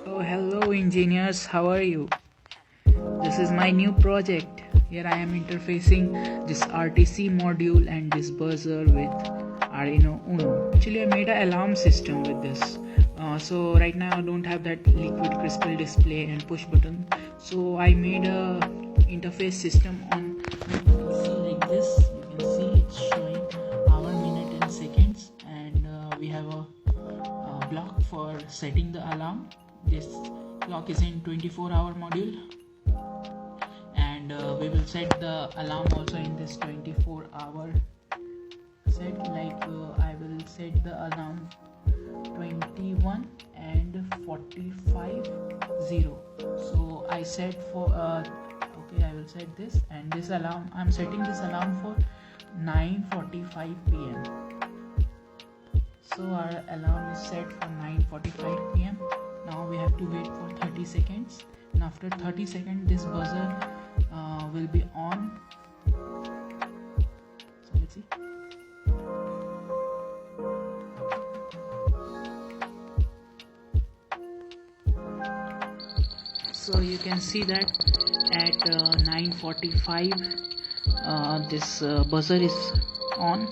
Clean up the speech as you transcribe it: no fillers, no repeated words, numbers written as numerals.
Oh, hello engineers, how are you? This is my new project. Here I am interfacing this RTC module and this buzzer with Arduino Uno. Actually, I made an alarm system with this. So right now I don't have that liquid crystal display and push button. So I made a interface system on PC like this. You can see it's showing hour, minute and seconds, and we have a block for setting the alarm. This clock is in 24-hour module, and we will set the alarm also in this 24-hour set. Like I will set the alarm 21 and 45 0. So I set for okay, I will set this, and this alarm I'm setting this alarm for 9:45 p.m. So our alarm is set for 9:45 p.m. Now we have to wait for 30 seconds, and after 30 seconds this buzzer will be on. So let's see. So you can see that at 9:45 this buzzer is on.